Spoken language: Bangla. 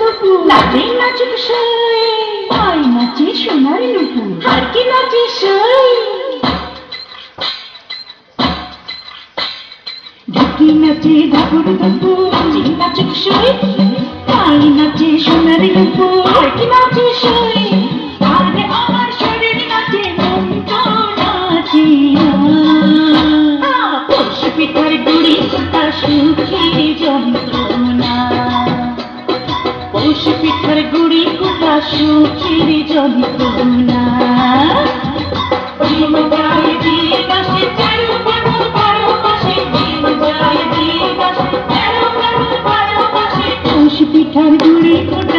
নাচে নাচুক সই, আই নাচে সোনার নুপুর, আর কি নাচে সই। ঢাকি নাচে ধাপুর ধাপুর, নাচে নাচুক সই, আই নাচে সোনার নুপুর, আর কি নাচে সই। আরে আমার শরীর নাচে, মন তো নাচে না। পৌষ পিঠার গুড়ি কোথা সুখের যন্ত্রণা, পৌষ পিঠার গুড়ি কোথা সুখের যন্ত্রণা। ডিম যায় দিয়ে বাসে, তেরো পাগল বারো মাসে, ডিম যায় দিয়ে বাসে, তেরো পাগল বারো মাসে। পৌষ পিঠার গুড়ি কোথা